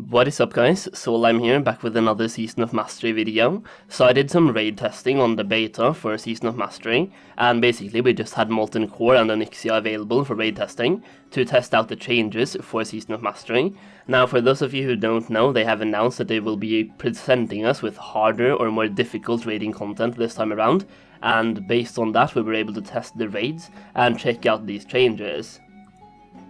What is up guys, Solheim here, back with another Season of Mastery video. So I did some raid testing on the beta for Season of Mastery, and basically we just had Molten Core and Onyxia available for raid testing to test out the changes for Season of Mastery. Now for those of you who don't know, they have announced that they will be presenting us with harder or more difficult raiding content this time around, and based on that we were able to test the raids and check out these changes.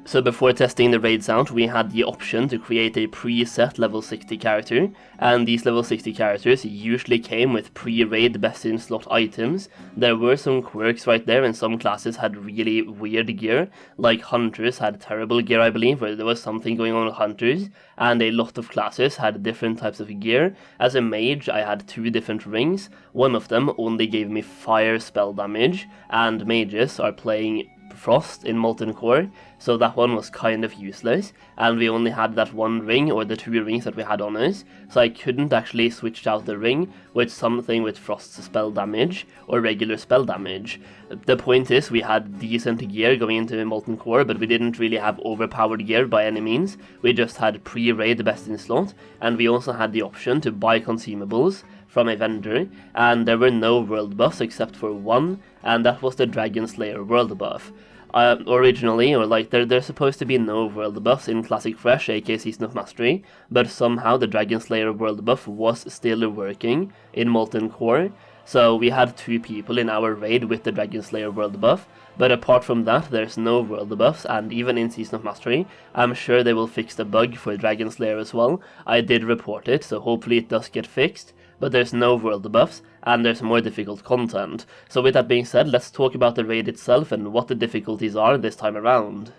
So before testing the raids out, we had the option to create a preset level 60 character, and these level 60 characters usually came with pre-raid best in slot items. There were some quirks right there, and some classes had really weird gear, like Hunters had terrible gear I believe, where there was something going on with Hunters, and a lot of classes had different types of gear. As a mage I had 2 different rings, one of them only gave me fire spell damage, and mages are playing Frost in Molten Core, so that one was kind of useless, and we only had that one ring, or the 2 rings that we had on us, so I couldn't actually switch out the ring with something with Frost spell damage or regular spell damage. The point is, we had decent gear going into Molten Core, but we didn't really have overpowered gear by any means. We just had pre-raid best in slot, and we also had the option to buy consumables from a vendor, and there were no world buffs except for one, and that was the Dragonslayer world buff. Originally, or like there's supposed to be no world buffs in Classic Fresh, aka Season of Mastery, but somehow the Dragonslayer world buff was still working in Molten Core, so we had 2 people in our raid with the Dragonslayer world buff, but apart from that there's no world buffs, and even in Season of Mastery I'm sure they will fix the bug for Dragonslayer as well. I did report it, so hopefully it does get fixed, but there's no world buffs, and there's more difficult content. So with that being said, let's talk about the raid itself and what the difficulties are this time around.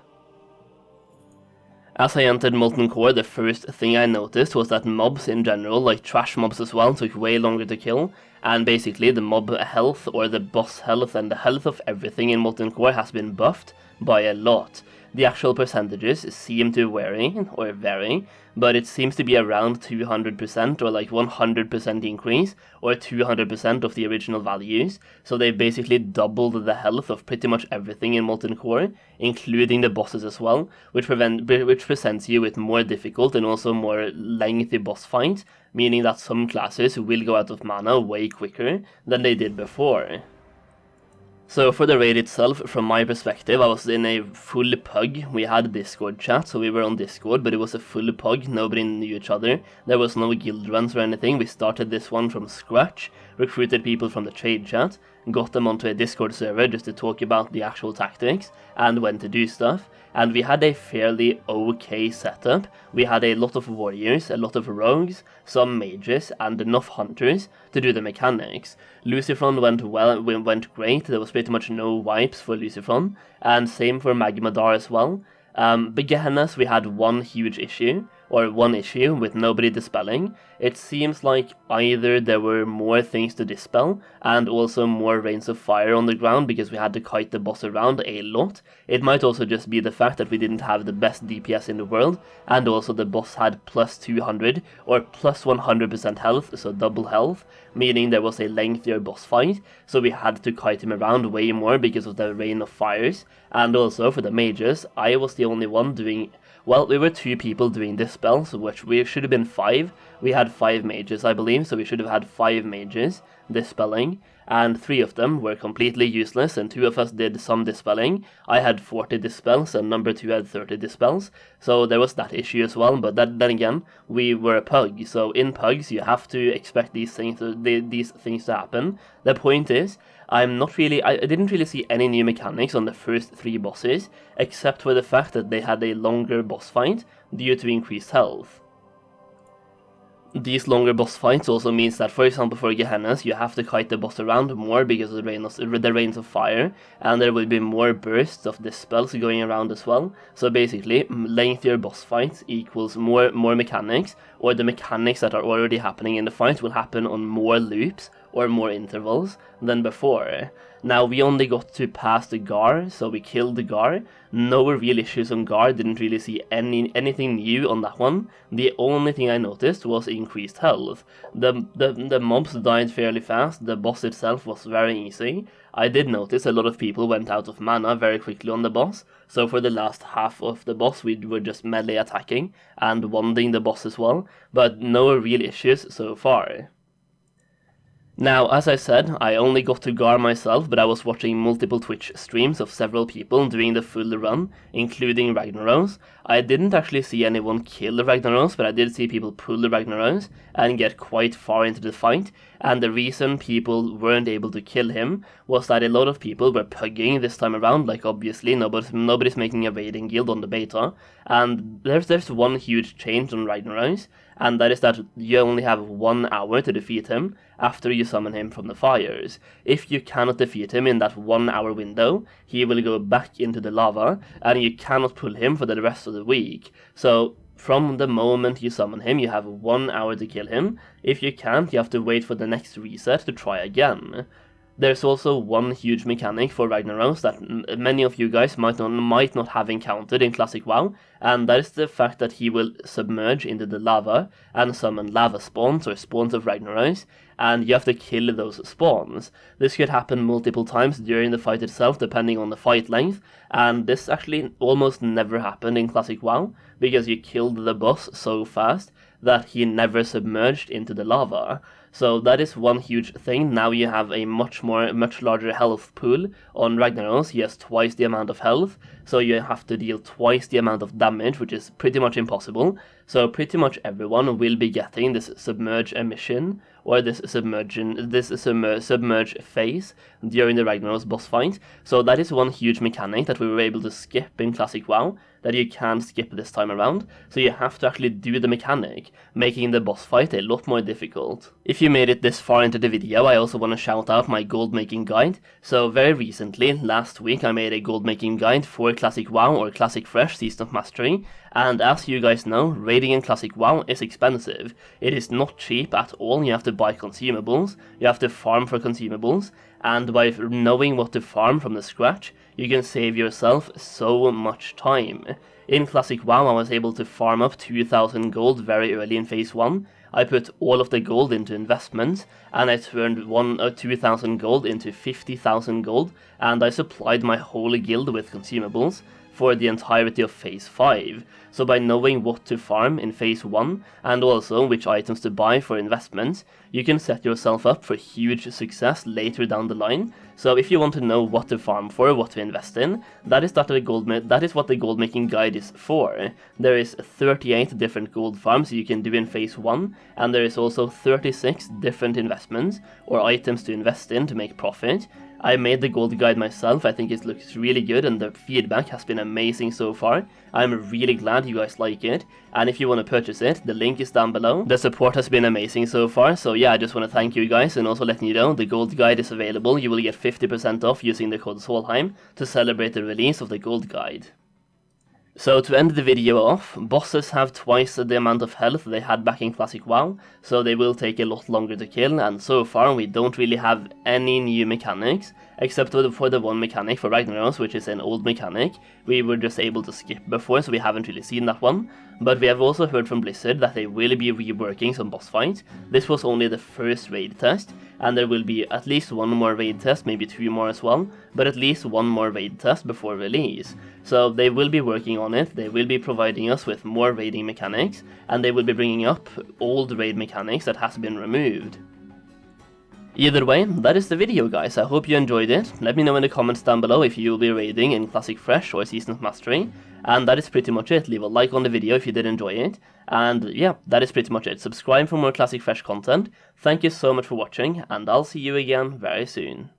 As I entered Molten Core, the first thing I noticed was that mobs in general, like trash mobs as well, took way longer to kill, and basically the mob health, or the boss health, and the health of everything in Molten Core has been buffed by a lot. The actual percentages seem to vary, but it seems to be around 200% or like 100% increase, or 200% of the original values, so they basically doubled the health of pretty much everything in Molten Core, including the bosses as well, which presents you with more difficult and also more lengthy boss fights, meaning that some classes will go out of mana way quicker than they did before. So for the raid itself, from my perspective, I was in a full pug. We had Discord chat, so we were on Discord, but it was a full pug, nobody knew each other. There was no guild runs or anything. We started this one from scratch, recruited people from the trade chat, got them onto a Discord server just to talk about the actual tactics and when to do stuff. And we had a fairly okay setup. We had a lot of warriors, a lot of rogues, some mages, and enough hunters to do the mechanics. Lucifron went great. There was pretty much no wipes for Lucifron, and same for Magmadar as well. Gehennas, we had one issue with nobody dispelling. It seems like either there were more things to dispel and also more rains of fire on the ground because we had to kite the boss around a lot. It might also just be the fact that we didn't have the best DPS in the world, and also the boss had plus 200 or plus 100% health, so double health, meaning there was a lengthier boss fight, so we had to kite him around way more because of the rain of fires. And also for the mages, I was the only one doing, well, we were 2 people doing dispel, so which we should have been 5. We had 5 mages, I believe, so we should have had 5 mages dispelling, and 3 of them were completely useless, and 2 of us did some dispelling. I had 40 dispels, and number 2 had 30 dispels, so there was that issue as well, but then again, we were a pug, so in pugs you have to expect these things to happen. The point is, I didn't really see any new mechanics on the first 3 bosses, except for the fact that they had a longer boss fight due to increased health. These longer boss fights also means that, for example, for Gehennas, you have to kite the boss around more because of the rains of fire, and there will be more bursts of dispels going around as well. So basically, lengthier boss fights equals more mechanics, or the mechanics that are already happening in the fight will happen on more loops or more intervals than before. Now, we only got to pass the Gar, so we killed the Gar. No real issues on Gar, didn't really see anything new on that one. The only thing I noticed was increased health. The mobs died fairly fast, the boss itself was very easy. I did notice a lot of people went out of mana very quickly on the boss, so for the last half of the boss we were just melee attacking and wanding the boss as well, but no real issues so far. Now, as I said, I only got to Gar myself, but I was watching multiple Twitch streams of several people doing the full run, including Ragnaros. I didn't actually see anyone kill Ragnaros, but I did see people pull Ragnaros and get quite far into the fight, and the reason people weren't able to kill him was that a lot of people were pugging this time around, like obviously nobody's making a raiding guild on the beta, and there's one huge change on Ragnaros, and that is that you only have 1 hour to defeat him after you summon him from the fires. If you cannot defeat him in that 1 hour window, he will go back into the lava, and you cannot pull him for the rest of the week. So, from the moment you summon him, you have 1 hour to kill him. If you can't, you have to wait for the next reset to try again. There's also one huge mechanic for Ragnaros that many of you guys might not have encountered in Classic WoW, and that is the fact that he will submerge into the lava and summon lava spawns or spawns of Ragnaros, and you have to kill those spawns. This could happen multiple times during the fight itself, depending on the fight length, and this actually almost never happened in Classic WoW, because you killed the boss so fast that he never submerged into the lava. So that is one huge thing. Now you have a much larger health pool on Ragnaros. He has twice the amount of health, so you have to deal twice the amount of damage, which is pretty much impossible. So pretty much everyone will be getting this submerge emission, or this submerge phase during the Ragnaros boss fight. So that is one huge mechanic that we were able to skip in Classic WoW, that you can't skip this time around, so you have to actually do the mechanic, making the boss fight a lot more difficult. If you made it this far into the video, I also want to shout out my gold making guide. So very recently, last week, I made a gold making guide for Classic WoW or Classic Fresh Season of Mastery, and as you guys know, raiding in Classic WoW is expensive. It is not cheap at all. You have to buy consumables, you have to farm for consumables, and by knowing what to farm from the scratch, you can save yourself so much time. In Classic WoW, I was able to farm up 2000 gold very early in Phase 1. I put all of the gold into investments, and I turned 2000 gold into 50,000 gold, and I supplied my whole guild with consumables for the entirety of Phase 5. So by knowing what to farm in Phase 1, and also which items to buy for investments, you can set yourself up for huge success later down the line. So if you want to know what to farm for, what to invest in, that is what the gold making guide is for. There is 38 different gold farms you can do in Phase 1, and there is also 36 different investments or items to invest in to make profit. I made the gold guide myself. I think it looks really good, and the feedback has been amazing so far. I'm really glad you guys like it, and if you want to purchase it, the link is down below. The support has been amazing so far, so yeah, I just want to thank you guys, and also letting you know the gold guide is available. You will get 50% off using the code Solheim to celebrate the release of the gold guide. So to end the video off, bosses have twice the amount of health they had back in Classic WoW, so they will take a lot longer to kill, and so far we don't really have any new mechanics, except for the one mechanic for Ragnaros, which is an old mechanic. We were just able to skip before, so we haven't really seen that one. But we have also heard from Blizzard that they will be reworking some boss fights. This was only the first raid test, and there will be at least one more raid test, maybe 2 more as well, but at least one more raid test before release. So they will be working on it, they will be providing us with more raiding mechanics, and they will be bringing up old raid mechanics that has been removed. Either way, that is the video, guys. I hope you enjoyed it. Let me know in the comments down below if you will be raiding in Classic Fresh or Season of Mastery. And that is pretty much it. Leave a like on the video if you did enjoy it. And yeah, that is pretty much it. Subscribe for more Classic Fresh content. Thank you so much for watching, and I'll see you again very soon.